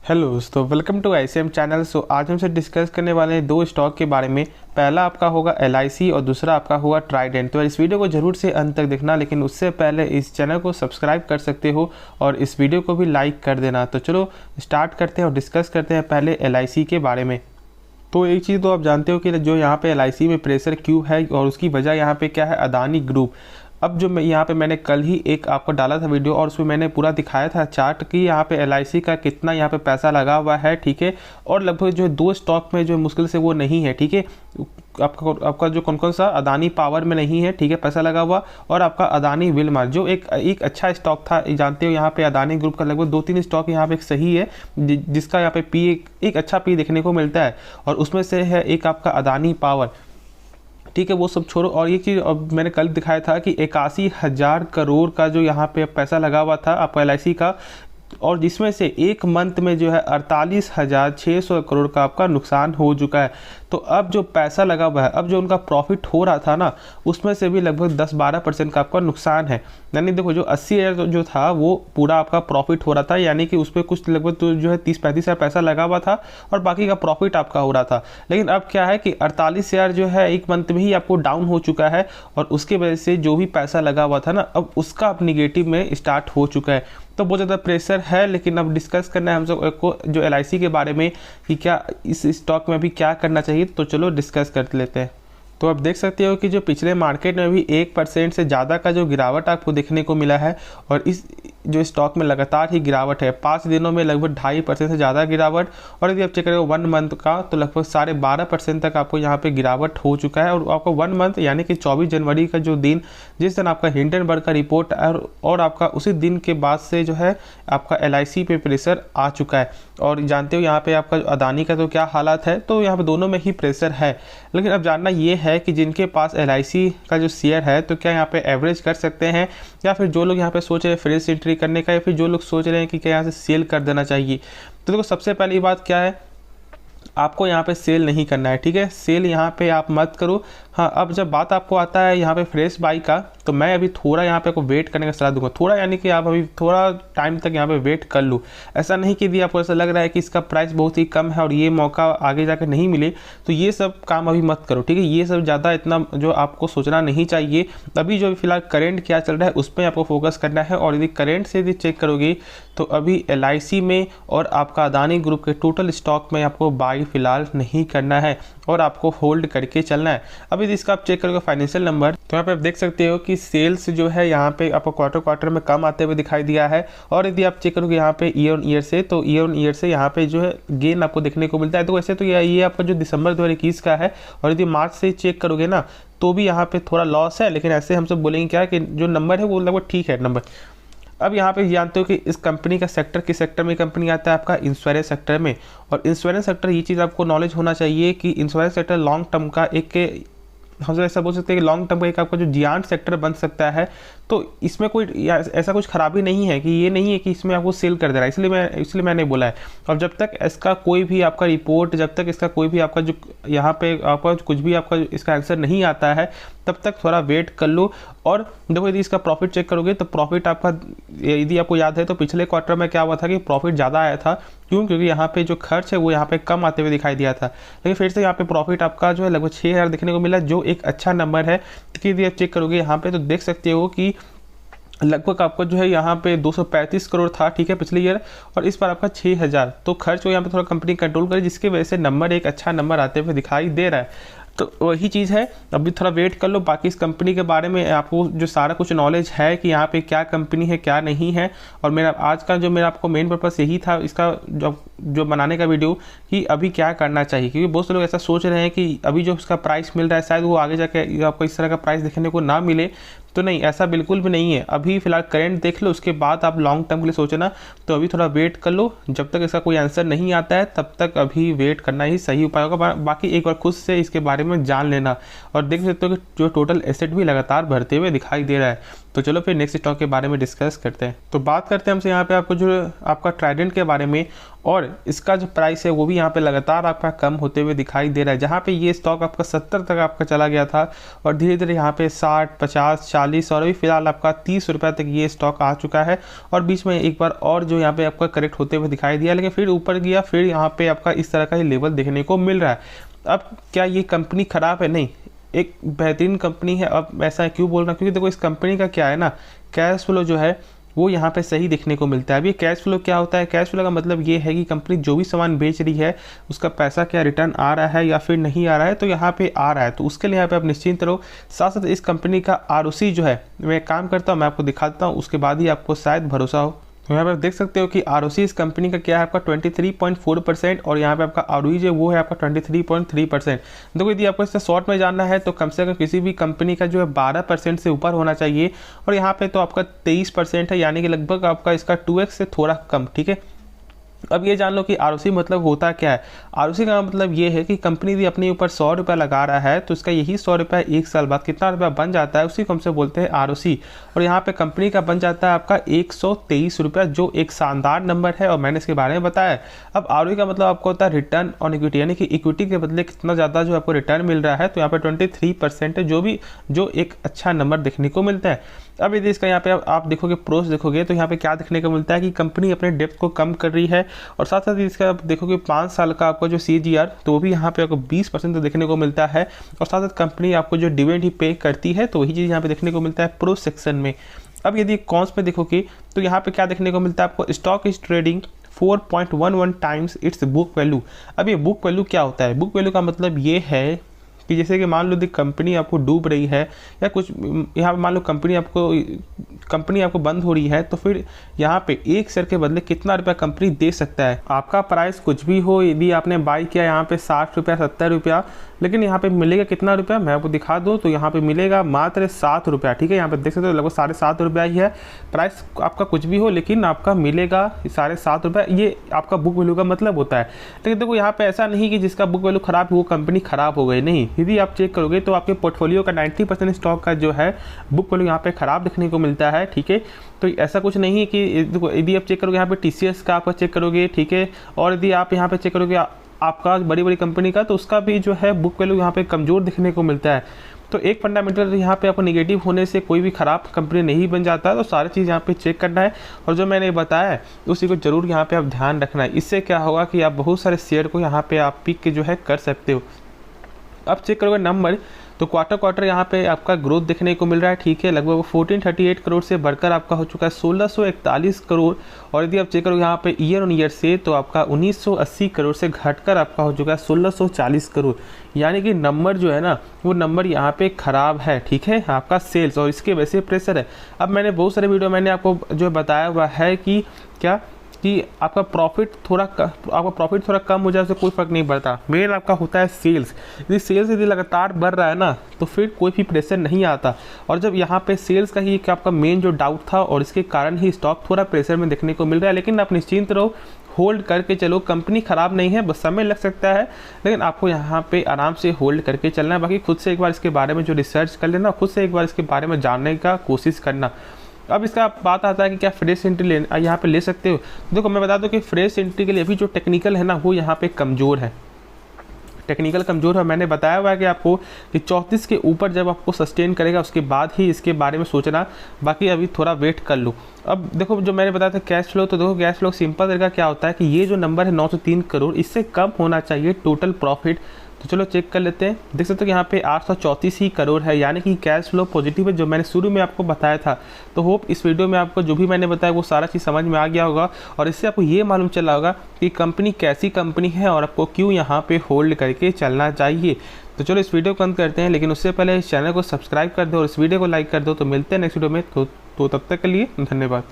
Hello दोस्तों, welcome to ICM channel. आज हमसे डिस्कस करने वाले हैं दो स्टॉक के बारे में। पहला आपका होगा LIC और दूसरा आपका होगा ट्राइडेंट। तो इस वीडियो को जरूर से अंत तक देखना, लेकिन उससे पहले इस चैनल को सब्सक्राइब कर सकते हो और इस वीडियो को भी लाइक कर देना। तो चलो स्टार्ट करते हैं और डिस्कस करते हैं पहले LIC के बारे में। तो एक चीज़ तो आप जानते हो कि जो यहाँ पे LIC में प्रेशर क्यों है और उसकी वजह यहाँ पे क्या है, अदानी ग्रुप। अब जो मैं यहाँ पे मैंने कल ही एक आपको डाला था वीडियो और उसमें मैंने पूरा दिखाया था चार्ट कि यहाँ पे LIC का कितना यहाँ पे पैसा लगा हुआ है, ठीक है। और लगभग जो दो स्टॉक में जो मुश्किल से वो नहीं है, ठीक है। आपका जो कौन कौन सा अदानी पावर में नहीं है, ठीक है, पैसा लगा हुआ, और आपका अदानी विलमार जो एक अच्छा स्टॉक था। जानते हो यहाँ पे अदानी ग्रुप का लगभग 2-3 स्टॉक यहाँ पे एक सही है, जिसका यहाँ पे पी एक अच्छा पी देखने को मिलता है, और उसमें से है एक आपका अदानी पावर, ठीक है। वो सब छोड़ो। और ये चीज़ अब मैंने कल दिखाया था कि 81,000 करोड़ का जो यहाँ पे पैसा लगा हुआ था आपका LIC का, और जिसमें से एक मंथ में जो है 48,600 करोड़ का आपका नुकसान हो चुका है। तो अब जो पैसा लगा हुआ है, अब जो उनका प्रॉफिट हो रहा था ना, उसमें से भी लगभग 10-12% का आपका नुकसान है। यानी देखो, जो 80,000 जो था वो पूरा आपका प्रॉफिट हो रहा था, यानी कि उस पर कुछ लगभग तो जो है 30-35,000 पैसा लगा हुआ था और बाकी का प्रॉफिट आपका हो रहा था। लेकिन अब क्या है कि 48,000 जो है एक मंथ में ही आपको डाउन हो चुका है, और उसके वजह से जो भी पैसा लगा हुआ था ना, अब उसका अब निगेटिव में स्टार्ट हो चुका है। तो बहुत ज़्यादा प्रेशर है। लेकिन अब डिस्कस करना है हम सब को जो LIC के बारे में कि क्या इस स्टॉक में भी क्या करना चाहिए। तो चलो डिस्कस कर लेते हैं। तो आप देख सकते हो कि जो पिछले मार्केट में भी 1% से ज़्यादा का जो गिरावट आपको देखने को मिला है, और इस जो स्टॉक में लगातार ही गिरावट है। 5 दिनों में लगभग 2.5% से ज़्यादा गिरावट, और यदि आप चेक करें 1 मंथ का तो लगभग 12.5% तक आपको यहाँ पे गिरावट हो चुका है। और आपको 1 मंथ यानी कि 24 जनवरी का जो दिन, जिस दिन आपका हिंडनबर्ग का रिपोर्ट और आपका उसी दिन के बाद से जो है आपका LIC पे प्रेशर आ चुका है। और जानते हो यहाँ पे आपका अदानी का तो क्या हालात है, तो यहाँ पे दोनों में ही प्रेशर है। लेकिन अब जानना ये है कि जिनके पास LIC का जो शेयर है, तो क्या यहाँ पे एवरेज कर सकते हैं, या फिर जो लोग यहाँ पे सोच रहे हैं फ्रेश एंट्री करने का, या फिर जो लोग सोच रहे हैं कि क्या यहाँ से सेल कर देना चाहिए। तो देखो, सबसे पहली बात क्या है, आपको यहाँ पे सेल नहीं करना है, ठीक है। सेल यहाँ पे आप मत करो। हाँ, अब जब बात आपको आता है यहाँ पे फ्रेश बाई का, तो मैं अभी थोड़ा यहाँ पे आपको वेट करने का सलाह दूंगा। थोड़ा यानी कि आप अभी थोड़ा टाइम तक यहाँ पे वेट कर लो। ऐसा नहीं कि यदि आपको ऐसा लग रहा है कि इसका प्राइस बहुत ही कम है और ये मौका आगे जाकर नहीं मिले, तो ये सब काम अभी मत करो, ठीक है। ये सब ज़्यादा इतना जो आपको सोचना नहीं चाहिए। अभी जो फिलहाल करेंट क्या चल रहा है उस पर आपको फोकस करना है। और यदि करेंट से यदि चेक करोगे तो अभी LIC में और आपका अदानी ग्रुप के टोटल स्टॉक में आपको बाई फिलहाल नहीं करना है, और आपको होल्ड करके चलना है। अभी इसका आप चेक करोगे फाइनेंशियल नंबर, तो यहाँ पे आप देख सकते हो कि सेल्स जो है यहाँ पे आपको क्वार्टर में कम आते हुए दिखाई दिया है। और यदि आप चेक करोगे यहाँ पे ईयर ऑन ईयर से, तो ईयर ऑन ईयर से यहाँ पे जो है गेन आपको देखने को मिलता है। तो वैसे तो ये आपका जो दिसंबर 2021 का है, और यदि मार्च से चेक करोगे ना, तो भी यहाँ पे थोड़ा लॉस है। लेकिन ऐसे हम सब बोलेंगे क्या कि जो नंबर है वो लगभग ठीक है नंबर। अब यहाँ पे जानते हो कि इस कंपनी का सेक्टर किस सेक्टर में कंपनी आता है, आपका इंश्योरेंस सेक्टर में। और इंश्योरेंस सेक्टर, ये चीज़ आपको नॉलेज होना चाहिए कि इंश्योरेंस सेक्टर लॉन्ग टर्म का एक, हम ऐसा बोल सकते हैं कि लॉन्ग टर्म का एक आपका जो जियांट सेक्टर बन सकता है। तो इसमें कोई ऐसा कुछ खराबी नहीं है कि ये नहीं है कि इसमें आपको सेल कर दे रहा है, इसलिए मैंने बोला है। और जब तक इसका कोई भी आपका रिपोर्ट, जब तक इसका कोई भी आपका जो यहाँ पे आपका कुछ भी आपका इसका आंसर नहीं आता है, तब तक थोड़ा वेट कर लो। और देखो, यदि इसका प्रॉफिट चेक करोगे तो प्रॉफिट आपका, यदि आपको याद है तो पिछले क्वार्टर में क्या हुआ था कि प्रॉफिट ज़्यादा आया था। क्यों? क्योंकि यहाँ पे जो खर्च है वो यहाँ पे कम आते हुए दिखाई दिया था। लेकिन फिर से यहाँ पे प्रॉफिट आपका जो है लगभग 6,000 देखने को मिला, जो एक अच्छा नंबर है। क्योंकि यदि आप चेक करोगे यहाँ पे तो देख सकते हो कि लगभग आपको जो है यहाँ पे 235 करोड़ था, ठीक है, पिछले ईयर, और इस बार आपका 6,000। तो खर्च को यहाँ पे थोड़ा कंपनी कंट्रोल करे, जिसकी वजह से नंबर एक अच्छा नंबर आते हुए दिखाई दे रहा है। तो वही चीज़ है, अभी थोड़ा वेट कर लो। बाकी इस कंपनी के बारे में आपको जो सारा कुछ नॉलेज है कि यहाँ पे क्या कंपनी है क्या नहीं है। और मेरा आज का जो मेरा आपको मेन पर्पस यही था इसका जो बनाने का वीडियो, कि अभी क्या करना चाहिए। क्योंकि बहुत से लोग ऐसा सोच रहे हैं कि अभी जो उसका प्राइस मिल रहा है शायद वो आगे जाके आपको इस तरह का प्राइस देखने को ना मिले। तो नहीं, ऐसा बिल्कुल भी नहीं है। अभी फिलहाल करेंट देख लो, उसके बाद आप लॉन्ग टर्म के लिए सोचना। तो अभी थोड़ा वेट कर लो, जब तक इसका कोई आंसर नहीं आता है तब तक अभी वेट करना ही सही उपाय होगा। बाकी एक बार खुद से इसके बारे में जान लेना। और देख सकते हो कि जो टोटल एसेट भी लगातार बढ़ते हुए दिखाई दे रहा है। तो चलो फिर नेक्स्ट स्टॉक के बारे में डिस्कस करते हैं। तो बात करते हैं हमसे यहाँ पे आपको जो आपका ट्राइडेंट के बारे में, और इसका जो प्राइस है वो भी यहाँ पे लगातार आपका कम होते हुए दिखाई दे रहा है, जहाँ पे ये स्टॉक आपका 70 तक आपका चला गया था और धीरे धीरे यहाँ पे 60, 50, 40 और अभी फिलहाल आपका 30 रुपये तक ये स्टॉक आ चुका है। और बीच में एक बार और जो यहाँ पे आपका करेक्ट होते हुए दिखाई दिया, लेकिन फिर ऊपर गया, फिर यहाँ पे आपका इस तरह का ही लेवल देखने को मिल रहा है। अब क्या ये कंपनी ख़राब है? नहीं, एक बेहतरीन कंपनी है। अब ऐसा क्यों बोल रहा हूँ? क्योंकि देखो इस कंपनी का क्या है ना, कैश फ्लो जो है वो यहाँ पे सही देखने को मिलता है। अब ये कैश फ्लो क्या होता है? कैश फ्लो का मतलब ये है कि कंपनी जो भी सामान बेच रही है उसका पैसा क्या रिटर्न आ रहा है या फिर नहीं आ रहा है। तो यहाँ पे आ रहा है, तो उसके लिए यहाँ पे आप निश्चिंत रहो। साथ साथ इस कंपनी का ROC जो है, मैं काम करता हूँ, मैं आपको दिखाता हूँ, उसके बाद ही आपको शायद भरोसा हो। तो यहाँ पे आप देख सकते हो कि ROC इस कंपनी का क्या है आपका 23.4% और यहाँ पे आपका ROE जो वो है आपका 23.3%। देखो यदि आपको इससे शॉर्ट में जानना है तो कम से कम किसी भी कंपनी का जो है 12% से ऊपर होना चाहिए, और यहाँ पे तो आपका 23% है, यानी कि लगभग आपका इसका 2x से थोड़ा कम। ठीक है, अब ये जान लो कि ROC मतलब होता क्या है। ROC का मतलब ये है कि कंपनी भी अपने ऊपर 100 रुपये लगा रहा है तो उसका यही 100 रुपये एक साल बाद कितना रुपया बन जाता है, उसी को हमसे बोलते हैं ROC। और यहाँ पे कंपनी का बन जाता है आपका 123 रुपया, जो एक शानदार नंबर है और मैंने इसके बारे में बताया। अब ROE का मतलब आपको होता है रिटर्न ऑन इक्विटी, यानी कि इक्विटी के बदले कितना ज़्यादा जो आपको रिटर्न मिल रहा है। तो यहाँ पे 23% है, जो एक अच्छा नंबर देखने को मिलता है। अब यदि इसका यहाँ पे आप देखोगे प्रोस देखोगे तो यहाँ पे क्या देखने को मिलता है कि कंपनी अपने डेप्थ को कम कर रही है, और साथ साथ इसका आप देखोगे 5 साल का आपका जो CAGR तो वो भी यहाँ पे आपको 20% तो देखने को मिलता है, और साथ साथ कंपनी आपको जो डिविडेंड ही पे करती है तो वही चीज़ यहाँ पे देखने को मिलता है प्रोस सेक्शन में। अब यदि कॉन्स में देखोगे तो यहाँ पे क्या देखने को मिलता है आपको, stock is trading 4.11 times it's book value. अब ये बुक वैल्यू क्या होता है? बुक वैल्यू का मतलब ये है कि जैसे कि मान लो यदि कंपनी आपको डूब रही है या कुछ, यहाँ पे मान लो कंपनी आपको बंद हो रही है, तो फिर यहाँ पे एक शेयर के बदले कितना रुपया कंपनी दे सकता है। आपका प्राइस कुछ भी हो, यदि आपने बाई किया यहाँ पे 60 रुपया 70 रुपया, लेकिन यहाँ पे मिलेगा कितना रुपया मैं आपको दिखा दूँ, तो यहाँ पे मिलेगा मात्र 7 रुपया। ठीक है, यहाँ पे देख सकते हो लगभग 7.5 रुपया ही है प्राइस, आपका कुछ भी हो लेकिन आपका मिलेगा 7.5 रुपया। ये आपका बुक वैल्यू का मतलब होता है। लेकिन देखो यहाँ पे ऐसा नहीं कि जिसका बुक वैल्यू खराब है वो कंपनी खराब हो गई, नहीं। यदि आप चेक करोगे तो आपके पोर्टफोलियो का 90% स्टॉक का जो है बुक वैल्यू यहाँ पे खराब देखने को मिलता है। ठीक है, तो ऐसा कुछ नहीं है कि यदि आप चेक करोगे यहाँ पे TCS का आपका चेक करोगे, ठीक है, और यदि आप यहाँ पे चेक करोगे आपका बड़ी बड़ी कंपनी का, तो उसका भी जो है बुक वैल्यू यहाँ पे कमज़ोर दिखने को मिलता है। तो एक फंडामेंटल यहाँ पे आपको नेगेटिव होने से कोई भी ख़राब कंपनी नहीं बन जाता, तो सारी चीज़ यहाँ पे चेक करना है, और जो मैंने बताया है उसी को ज़रूर यहाँ पे आप ध्यान रखना है। इससे क्या होगा कि आप बहुत सारे शेयर को यहाँ पे आप पिक के जो है कर सकते हो। अब चेक करोगे नंबर, तो क्वार्टर यहाँ पे आपका ग्रोथ देखने को मिल रहा है। ठीक है, लगभग 1438 करोड़ से बढ़कर आपका हो चुका है 1641 करोड़, और यदि आप चेक करोगे यहाँ पे ईयर ऑन ईयर से, तो आपका 1980 करोड़ से घटकर आपका हो चुका है 1640 करोड़। यानी कि नंबर जो है ना, वो नंबर यहाँ पे ख़राब है। ठीक है, आपका सेल्स, और इसके वैसे प्रेशर है। अब मैंने बहुत सारे वीडियो मैंने आपको जो बताया हुआ है कि क्या कि आपका प्रॉफिट थोड़ा कम हो जाए उससे कोई फ़र्क नहीं पड़ता। मेन आपका होता है सेल्स। यदि सेल्स लगातार बढ़ रहा है ना, तो फिर कोई भी प्रेशर नहीं आता। और जब यहाँ पे सेल्स का ही आपका मेन जो डाउट था, और इसके कारण ही स्टॉक थोड़ा प्रेशर में देखने को मिल रहा है। लेकिन आप निश्चिंत रहो, होल्ड करके चलो, कंपनी ख़राब नहीं है, बस समय लग सकता है, लेकिन आपको यहाँ पे आराम से होल्ड करके चलना है। बाकी खुद से एक बार इसके बारे में जो रिसर्च कर लेना, खुद से एक बार इसके बारे में जानने का कोशिश करना। अब इसका बात आता है कि क्या फ्रेश एंट्री यहाँ पे ले सकते हो। देखो मैं बता दूं कि फ्रेश एंट्री के लिए अभी जो टेक्निकल है ना, वो यहाँ पे कमज़ोर है, टेक्निकल कमज़ोर है। मैंने बताया हुआ है कि आपको कि 34 के ऊपर जब आपको सस्टेन करेगा उसके बाद ही इसके बारे में सोचना, बाकी अभी थोड़ा वेट कर लो। अब देखो जो मैंने बताया था कैश फ्लो, तो देखो कैश फ्लो सिंपल तरीका क्या होता है कि ये जो नंबर है 903 करोड़, इससे कम होना चाहिए टोटल प्रॉफिट। तो चलो चेक कर लेते हैं। देख सकते हो कि यहाँ पे 834 ही करोड़ है, यानी कि कैश फ्लो पॉजिटिव है, जो मैंने शुरू में आपको बताया था। तो होप इस वीडियो में आपको जो भी मैंने बताया वो सारा चीज़ समझ में आ गया होगा, और इससे आपको ये मालूम चला होगा कि कंपनी कैसी कंपनी है और आपको क्यों यहाँ पे होल्ड करके चलना चाहिए। तो चलो इस वीडियो को अंत करते हैं, लेकिन उससे पहले इस चैनल को सब्सक्राइब कर दो और इस वीडियो को लाइक कर दो। तो मिलते हैं नेक्स्ट वीडियो में, तो तब तक के लिए धन्यवाद।